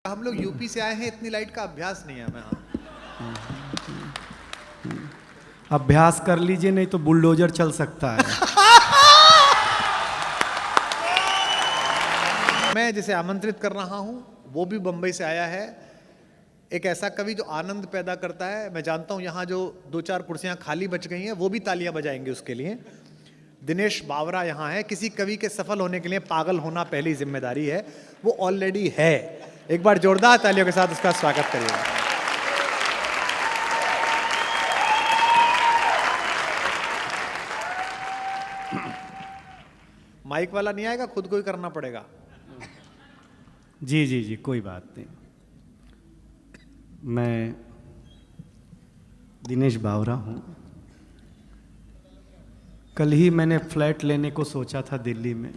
हम लोग यूपी से आए हैं, इतनी लाइट का अभ्यास नहीं है हमें। अभ्यास कर लीजिए, नहीं तो बुलडोजर चल सकता है। मैं जिसे आमंत्रित कर रहा हूं वो भी बंबई से आया है। एक ऐसा कवि जो आनंद पैदा करता है। मैं जानता हूं यहां जो 2-4 कुर्सियां खाली बच गई हैं वो भी तालियां बजाएंगे उसके लिए। दिनेश बावरा यहां है। किसी कवि के सफल होने के लिए पागल होना पहली जिम्मेदारी है, वो ऑलरेडी है। एक बार जोरदार तालियों के साथ उसका स्वागत करिएगा। माइक वाला नहीं आएगा, खुद को ही करना पड़ेगा। जी जी जी, कोई बात नहीं। मैं दिनेश बावरा हूँ। कल ही मैंने फ्लैट लेने को सोचा था दिल्ली में।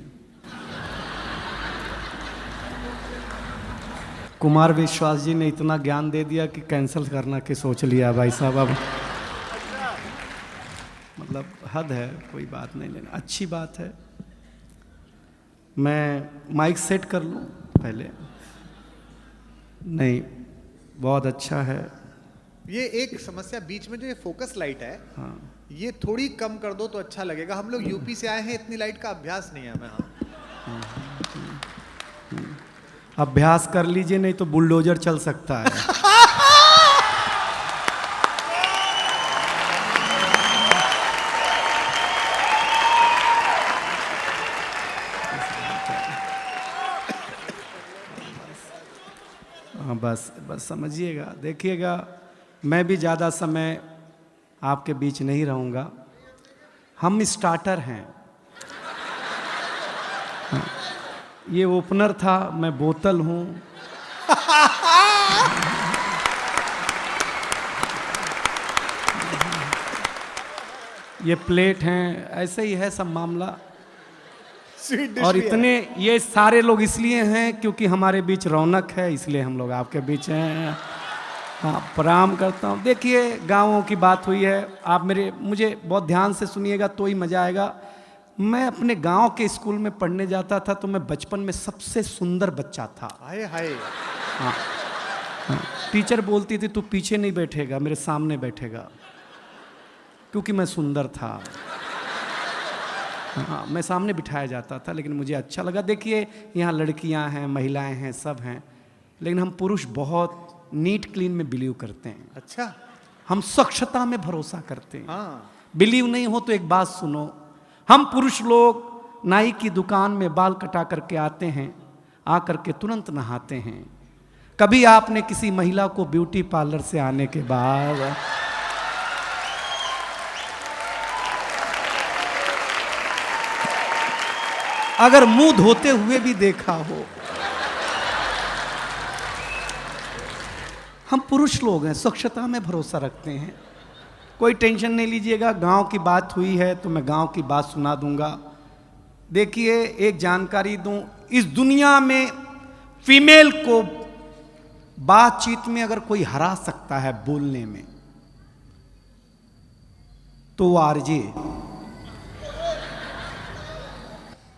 कुमार विश्वास जी ने इतना ज्ञान दे दिया कि कैंसिल करना के सोच लिया भाई साहब। अब मतलब हद है, कोई बात नहीं लेना, अच्छी बात है। मैं माइक सेट कर लूँ पहले? नहीं, बहुत अच्छा है। ये एक समस्या बीच में जो ये फोकस लाइट है, हाँ, ये थोड़ी कम कर दो तो अच्छा लगेगा। हम लोग यूपी से आए हैं, इतनी लाइट का अभ्यास नहीं है हमें। अभ्यास कर लीजिए, नहीं तो बुलडोजर चल सकता है। हाँ, बस बस समझिएगा, देखिएगा। मैं भी ज़्यादा समय आपके बीच नहीं रहूँगा। हम स्टार्टर हैं। हाँ, ये ओपनर था, मैं बोतल हूँ। ये प्लेट हैं, ऐसे ही है सब मामला। और इतने ये सारे लोग इसलिए हैं क्योंकि हमारे बीच रौनक है, इसलिए हम लोग आपके बीच हैं। हाँ, प्रणाम करता हूँ। देखिए, गाँवों की बात हुई है, आप मुझे बहुत ध्यान से सुनिएगा तो ही मज़ा आएगा। मैं अपने गांव के स्कूल में पढ़ने जाता था तो मैं बचपन में सबसे सुंदर बच्चा था। हाय हाय। हाँ, हाँ, टीचर बोलती थी तू पीछे नहीं बैठेगा, मेरे सामने बैठेगा, क्योंकि मैं सुंदर था। हाँ, मैं सामने बिठाया जाता था, लेकिन मुझे अच्छा लगा। देखिए, यहाँ लड़कियाँ हैं, महिलाएं हैं, सब हैं, लेकिन हम पुरुष बहुत नीट क्लीन में बिलीव करते हैं। अच्छा, हम स्वच्छता में भरोसा करते हैं। हाँ। बिलीव नहीं हो तो एक बात सुनो, हम पुरुष लोग नाई की दुकान में बाल कटा करके आते हैं, आकर के तुरंत नहाते हैं। कभी आपने किसी महिला को ब्यूटी पार्लर से आने के बाद अगर मुंह धोते हुए भी देखा हो? हम पुरुष लोग हैं, स्वच्छता में भरोसा रखते हैं। कोई टेंशन नहीं लीजिएगा। गांव की बात हुई है तो मैं गांव की बात सुना दूंगा। देखिए, एक जानकारी दूं, इस दुनिया में फीमेल को बातचीत में अगर कोई हरा सकता है बोलने में, तो वो आरजे।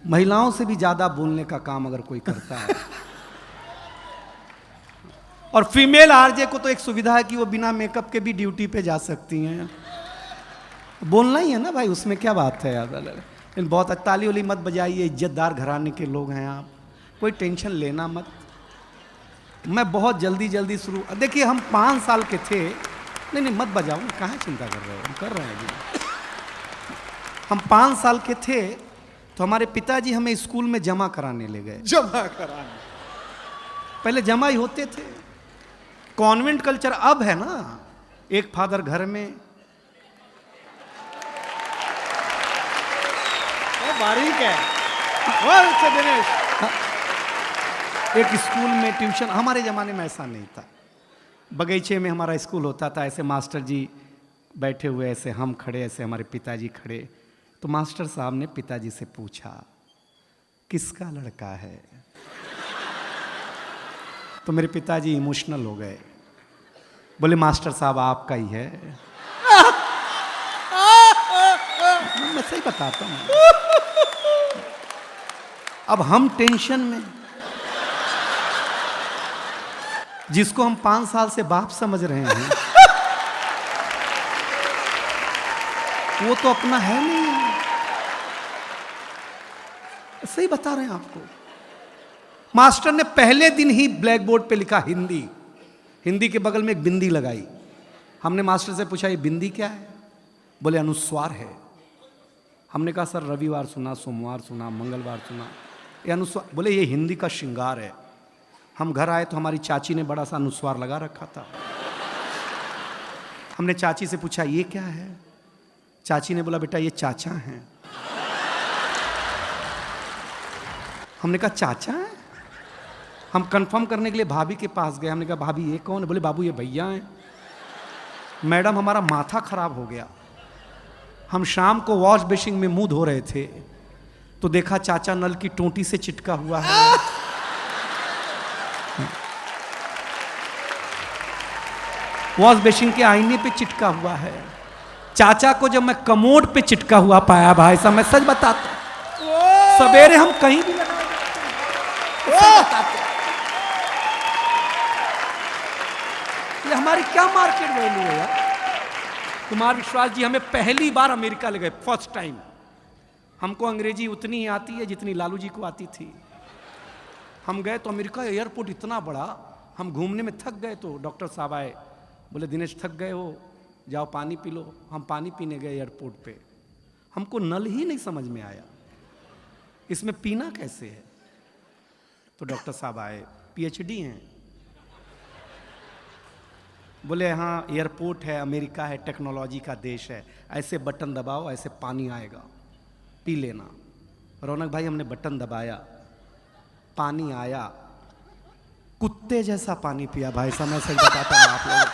महिलाओं से भी ज्यादा बोलने का काम अगर कोई करता है। और फीमेल आरजे को तो एक सुविधा है कि वो बिना मेकअप के भी ड्यूटी पे जा सकती हैं। बोलना ही है ना भाई, उसमें क्या बात है यार। लेकिन बहुत ताली वाली मत बजाइए, इज्जतदार घराने के लोग हैं आप, कोई टेंशन लेना मत। मैं बहुत जल्दी शुरू, देखिए हम 5 साल के थे। नहीं मत बजाओ, कहाँ चिंता कर रहे हो, हम कर रहे हैं जी। हम 5 साल के थे तो हमारे पिताजी हमें स्कूल में जमा कराने ले गए। जमा कराने? पहले जमा ही होते थे। कॉन्वेंट कल्चर अब है ना, एक फादर घर में। वो बारीक है। वो दिनेश, एक स्कूल में ट्यूशन। हमारे ज़माने में ऐसा नहीं था। बगीचे में हमारा स्कूल होता था, ऐसे मास्टर जी बैठे हुए, ऐसे हम खड़े, ऐसे हमारे पिताजी खड़े। तो मास्टर साहब ने पिताजी से पूछा, किसका लड़का है? तो मेरे पिताजी इमोशनल हो गए, बोले मास्टर साहब आपका ही है। मैं सही बताता हूँ। अब हम टेंशन में, जिसको हम 5 साल से बाप समझ रहे हैं वो तो अपना है नहीं। सही बता रहे हैं आपको। मास्टर ने पहले दिन ही ब्लैक बोर्ड पे लिखा हिंदी, हिंदी के बगल में एक बिंदी लगाई। हमने मास्टर से पूछा ये बिंदी क्या है? बोले अनुस्वार है। हमने कहा सर रविवार सुना, सोमवार सुना, मंगलवार सुना, ये अनुस्वार? बोले ये हिंदी का श्रृंगार है। हम घर आए तो हमारी चाची ने बड़ा सा अनुस्वार लगा रखा था। हमने चाची से पूछा ये क्या है? चाची ने बोला बेटा ये चाचा हैं। हमने कहा चाचा है? हम कंफर्म करने के लिए भाभी के पास गए। हमने कहा भाभी ये कौन है? बोले बाबू ये भैया हैं। मैडम हमारा माथा खराब हो गया। हम शाम को वॉश बेसिन में मुंह धो रहे थे तो देखा चाचा नल की टोंटी से चिटका हुआ है। वॉश बेसिन के आईने पे चिटका हुआ है। चाचा को जब मैं कमोड पे चिटका हुआ पाया भाई साहब, मैं सच बताता, सवेरे हम कहीं भी लगा बताते। ये हमारी क्या मार्केट वैल्यू है यार? कुमार विश्वास जी हमें पहली बार अमेरिका ले गए, फर्स्ट टाइम। हमको अंग्रेजी उतनी ही आती है जितनी लालू जी को आती थी। हम गए तो अमेरिका एयरपोर्ट इतना बड़ा, हम घूमने में थक गए तो डॉक्टर साहब आए, बोले दिनेश थक गए हो, जाओ पानी पी लो। हम पानी पीने गए एयरपोर्ट पे, हमको नल ही नहीं समझ में आया, इसमें पीना कैसे है? तो डॉक्टर साहब आए, पीएचडी हैं, बोले हाँ एयरपोर्ट है, अमेरिका है, टेक्नोलॉजी का देश है, ऐसे बटन दबाओ ऐसे पानी आएगा, पी लेना। रौनक भाई हमने बटन दबाया, पानी आया, कुत्ते जैसा पानी पिया भाई साहब, मैं सही बताता हूँ आप लोग।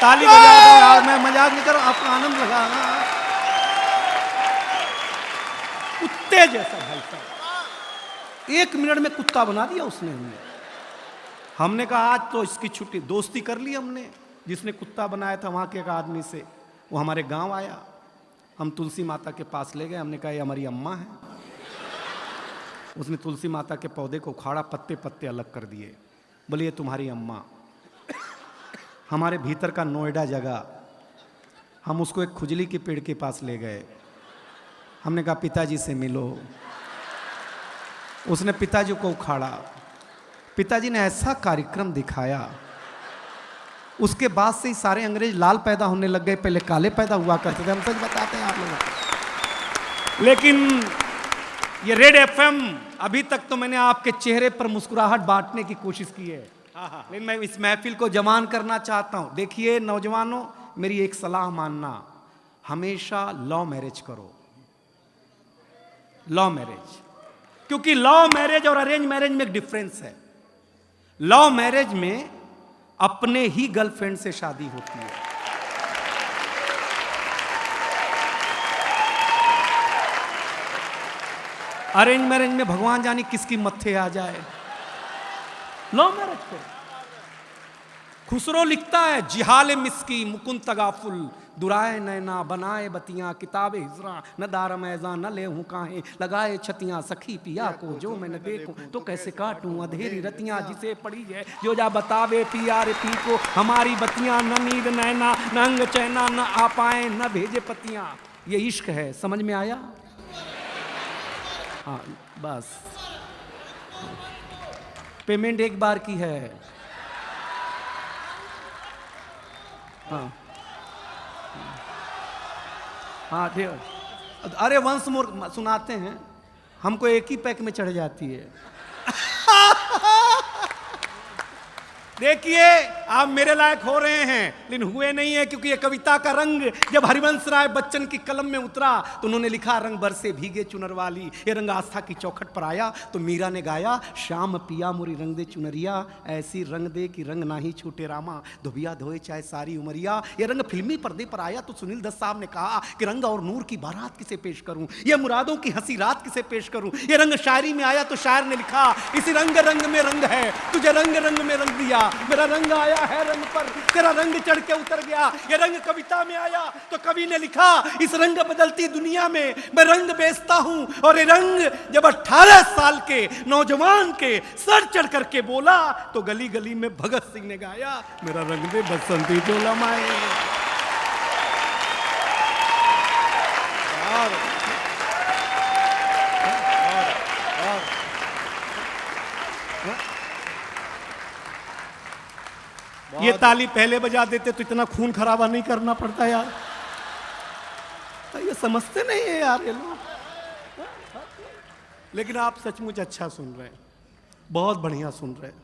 ताली बजा दो यार, मैं मजाक नहीं कर रहा, आपको आनंद लगा। कुत्ते जैसा भाई साहब, 1 मिनट में कुत्ता बना दिया उसने हमें। हमने कहा आज तो इसकी छुट्टी, दोस्ती कर ली हमने। जिसने कुत्ता बनाया था वहां के एक आदमी से, वो हमारे गांव आया, हम तुलसी माता के पास ले गए। हमने कहा ये हमारी अम्मा है। उसने तुलसी माता के पौधे को उखाड़ा, पत्ते पत्ते अलग कर दिए, बोले ये तुम्हारी अम्मा। हमारे भीतर का नोएडा जगह, हम उसको एक खुजली के पेड़ के पास ले गए। हमने कहा पिताजी से मिलो। उसने पिताजी को उखाड़ा, पिताजी ने ऐसा कार्यक्रम दिखाया, उसके बाद से ही सारे अंग्रेज लाल पैदा होने लग गए, पहले काले पैदा हुआ करते थे। हम सच बताते हैं आप लोगों को। लेकिन ये रेड एफएम, अभी तक तो मैंने आपके चेहरे पर मुस्कुराहट बांटने की कोशिश की है, लेकिन मैं इस महफिल को जवान करना चाहता हूं। देखिए नौजवानों, मेरी एक सलाह मानना, हमेशा लव मैरिज करो, लव मैरिज। क्योंकि लव मैरिज और अरेंज मैरिज में एक डिफरेंस है। लव मैरिज में अपने ही गर्लफ्रेंड से शादी होती है, अरेंज मैरिज में भगवान जाने किसकी मत्थे आ जाए। लव मैरिज करो। खुसरो लिखता है, जिहाल मिस्की मुकुंद तगाफुल, दुराए नैना बनाए बतियां, किताबे हिजरा न दार मैज़ा न ले हूँ काहे, लगाए छतियां सखी पिया को, जो मैं न देखूं तो कैसे काटूं अधेरी रतियां, जिसे पड़ी है जो जा बतावे पिया रे पी को, हमारी बतियां न नींद नैना न अंग चैना, न आ पाए न भेजे पतियां। ये इश्क है, समझ में आया? हाँ बस, पेमेंट एक बार की है। हाँ हाँ ठीक। अरे वंस मोर सुनाते हैं, हमको एक ही पैक में चढ़ जाती है। देखिए आप मेरे लायक हो रहे हैं, लेकिन हुए नहीं है, क्योंकि ये कविता का रंग जब हरिवंश राय बच्चन की कलम में उतरा तो उन्होंने लिखा, रंग बरसे भीगे चुनर वाली। ये रंग आस्था की चौखट पर आया तो मीरा ने गाया, शाम पिया मुरी रंग दे चुनरिया, ऐसी रंग दे कि रंग ना ही छूटे रामा, धोबिया धोए चाहे सारी उमरिया। ये रंग फिल्मी पर्दे पर आया तो सुनील दत्त साहब ने कहा कि रंग और नूर की बारात किसे पेश करूं, ये मुरादों की हंसी रात किसे पेश करूं। ये रंग शायरी में आया तो शायर ने लिखा, इसी रंग रंग में रंग है, तुझे रंग रंग में रंग दिया, मेरा रंग आया सोया है रंग पर, तेरा रंग चढ़ के उतर गया। ये रंग कविता में आया तो कवि ने लिखा, इस रंग बदलती दुनिया में मैं रंग बेचता हूं। और ये रंग जब 18 साल के नौजवान के सर चढ़ करके बोला तो गली गली में भगत सिंह ने गाया, मेरा रंग दे बसंती चोला माए। ये ताली पहले बजा देते तो इतना खून खराबा नहीं करना पड़ता यार। तो ये समझते नहीं है यार ये लोग। लेकिन आप सचमुच अच्छा सुन रहे हैं, बहुत बढ़िया सुन रहे हैं।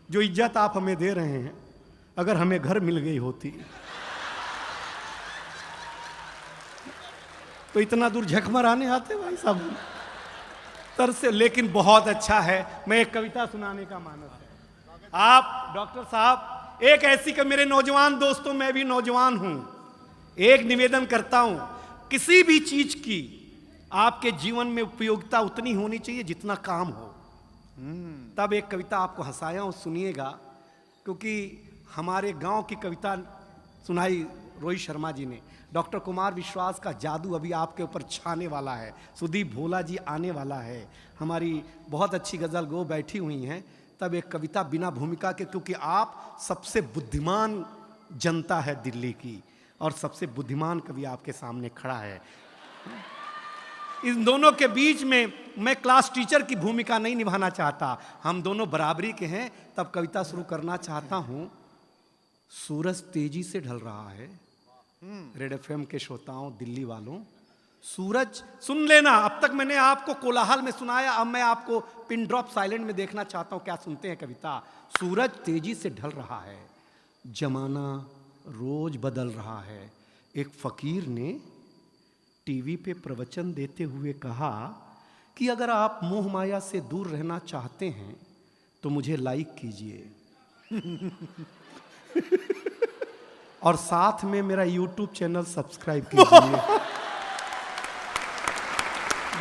जो इज्जत आप हमें दे रहे हैं, अगर हमें घर मिल गई होती तो इतना दूर झक मराने आते भाई साहब तर से। लेकिन बहुत अच्छा है। मैं एक कविता सुनाने का मानस है। आप डॉक्टर साहब, एक ऐसी कि मेरे नौजवान दोस्तों, मैं भी नौजवान हूं, एक निवेदन करता हूं, किसी भी चीज की आपके जीवन में उपयोगिता उतनी होनी चाहिए जितना काम हो। तब एक कविता आपको हंसाया हूं, सुनिएगा। क्योंकि हमारे गांव की कविता सुनाई रोहित शर्मा जी ने। डॉक्टर कुमार विश्वास का जादू अभी आपके ऊपर छाने वाला है। सुदीप भोला जी आने वाला है, हमारी बहुत अच्छी गजल गो बैठी हुई हैं। तब एक कविता बिना भूमिका के, क्योंकि आप सबसे बुद्धिमान जनता है दिल्ली की और सबसे बुद्धिमान कवि आपके सामने खड़ा है। इन दोनों के बीच में मैं क्लास टीचर की भूमिका नहीं निभाना चाहता, हम दोनों बराबरी के हैं। तब कविता शुरू करना चाहता हूं। सूरज तेजी से ढल रहा है। रेड एफएम के श्रोताओं, दिल्ली वालों, सूरज सुन लेना। अब तक मैंने आपको कोलाहल में सुनाया, अब मैं आपको पिन ड्रॉप साइलेंट में देखना चाहता हूं। क्या सुनते हैं कविता? सूरज तेजी से ढल रहा है, जमाना रोज बदल रहा है। एक फकीर ने टीवी पे प्रवचन देते हुए कहा कि अगर आप मोह माया से दूर रहना चाहते हैं तो मुझे लाइक कीजिए और साथ में मेरा यूट्यूब चैनल सब्सक्राइब कीजिए।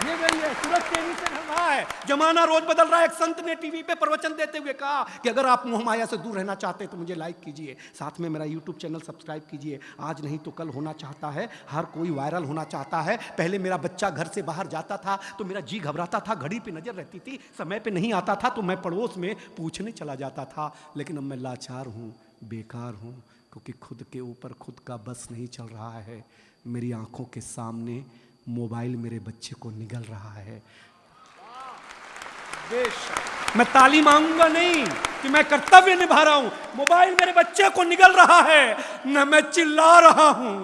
ये गई है, सूरज तेजी से ढल रहा है, जमाना रोज बदल रहा है। एक संत ने टीवी पे प्रवचन देते हुए कहा कि अगर आप मोह माया से दूर रहना चाहते हैं तो मुझे लाइक कीजिए, साथ में मेरा यूट्यूब चैनल सब्सक्राइब कीजिए। आज नहीं तो कल होना चाहता है, हर कोई वायरल होना चाहता है। पहले मेरा बच्चा घर से बाहर जाता था तो मेरा जी घबराता था, घड़ी पे नजर रहती थी, समय पे नहीं आता था तो मैं पड़ोस में पूछने चला जाता था। लेकिन अब मैं लाचार हूँ, बेकार हूँ, क्योंकि खुद के ऊपर खुद का बस नहीं चल रहा है। मेरी आंखों के सामने मोबाइल मेरे बच्चे को निगल रहा है। मैं ताली मांगूंगा नहीं कि मैं कर्तव्य निभा रहा हूं, मोबाइल मेरे बच्चे को निगल रहा है। न मैं चिल्ला रहा हूं,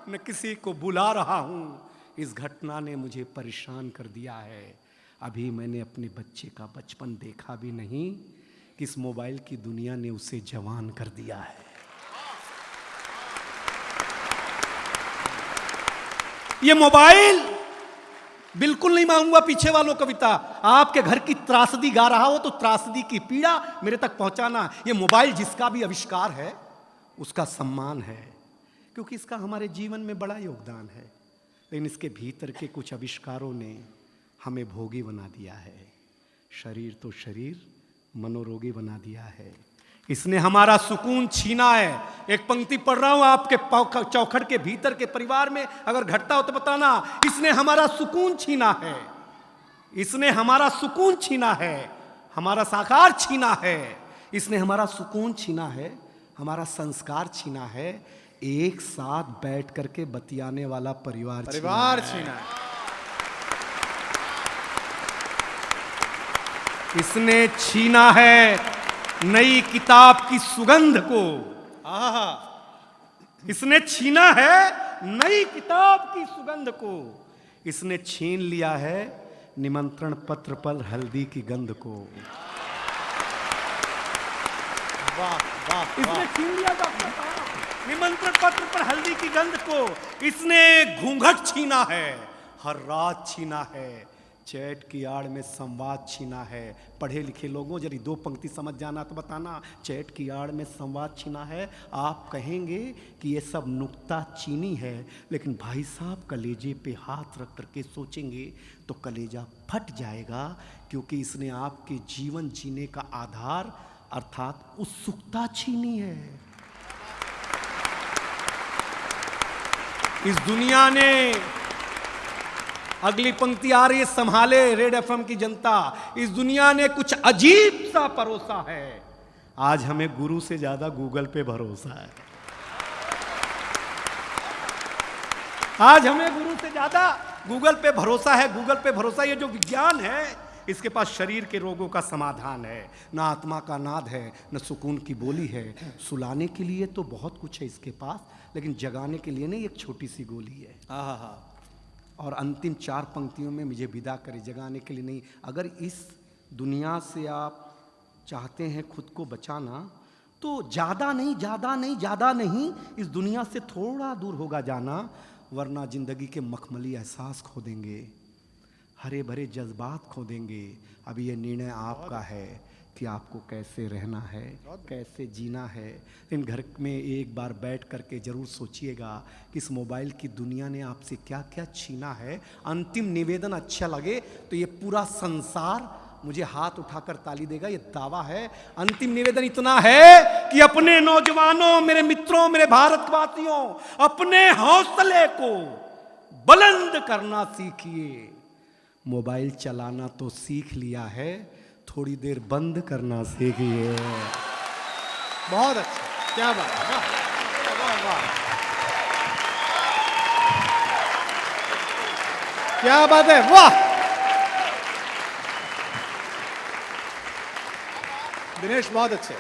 न किसी को बुला रहा हूं। इस घटना ने मुझे परेशान कर दिया है। अभी मैंने अपने बच्चे का बचपन देखा भी नहीं कि इस मोबाइल की दुनिया ने उसे जवान कर दिया है। ये मोबाइल बिल्कुल नहीं मांगूंगा पीछे वालों कविता। आपके घर की त्रासदी गा रहा हो तो त्रासदी की पीड़ा मेरे तक पहुंचाना। ये मोबाइल जिसका भी आविष्कार है उसका सम्मान है, क्योंकि इसका हमारे जीवन में बड़ा योगदान है। लेकिन इसके भीतर के कुछ आविष्कारों ने हमें भोगी बना दिया है। शरीर तो शरीर, मनोरोगी बना दिया है। इसने हमारा सुकून छीना है। एक पंक्ति पढ़ रहा हूं आपके चौखट के भीतर के परिवार में अगर घटता हो तो बताना। इसने हमारा सुकून छीना है, इसने हमारा सुकून छीना है, हमारा साकार छीना है। इसने हमारा सुकून छीना है, हमारा संस्कार छीना है। एक साथ बैठ करके बतियाने वाला परिवार छीना है। इसने छीना है नई किताब की सुगंध को। इसने छीना है नई किताब की सुगंध को। इसने छीन लिया है निमंत्रण पत्र पर हल्दी की गंध को। वाह वाह, इसने छीन लिया डॉक्टर साहब निमंत्रण पत्र पर हल्दी की गंध को। इसने घूंघट छीना है, हर रात छीना है, चैट की आड़ में संवाद छीना है। पढ़े लिखे लोगों यदि दो पंक्ति समझ जाना तो बताना। चैट की आड़ में संवाद छीना है। आप कहेंगे कि ये सब नुक्ता चीनी है, लेकिन भाई साहब कलेजे पे हाथ रख करके सोचेंगे तो कलेजा फट जाएगा, क्योंकि इसने आपके जीवन जीने का आधार अर्थात उत्सुकता छीनी है। इस दुनिया ने, अगली पंक्ति आ रही है, संभाले रेड एफएम की जनता, इस दुनिया ने कुछ अजीब सा परोसा है। आज हमें गुरु से ज्यादा गूगल पे भरोसा है। आज हमें गुरु से ज्यादा गूगल पे भरोसा है। गूगल पे भरोसा, ये जो विज्ञान है, इसके पास शरीर के रोगों का समाधान है, ना आत्मा का नाद है, न सुकून की बोली है। सुलाने के लिए तो बहुत कुछ है इसके पास, लेकिन जगाने के लिए नहीं, एक छोटी सी गोली है। और अंतिम 4 पंक्तियों में मुझे विदा करे, जगाने के लिए नहीं। अगर इस दुनिया से आप चाहते हैं खुद को बचाना, तो ज़्यादा नहीं, ज़्यादा नहीं, ज़्यादा नहीं, इस दुनिया से थोड़ा दूर होगा जाना, वरना जिंदगी के मखमली एहसास खो देंगे, हरे भरे जज्बात खो देंगे। अब ये निर्णय आपका है कि आपको कैसे रहना है, कैसे जीना है। इन घर में एक बार बैठ करके ज़रूर सोचिएगा कि इस मोबाइल की दुनिया ने आपसे क्या क्या छीना है। अंतिम निवेदन अच्छा लगे तो ये पूरा संसार मुझे हाथ उठाकर ताली देगा, ये दावा है। अंतिम निवेदन इतना है कि अपने नौजवानों, मेरे मित्रों, मेरे भारतवासियों, अपने हौसले को बुलंद करना सीखिए। मोबाइल चलाना तो सीख लिया है, थोड़ी देर बंद करना सीखिए। बहुत अच्छा, क्या बात है, वाह वाह वाह, क्या बात है, वाह। दिनेश बहुत अच्छे।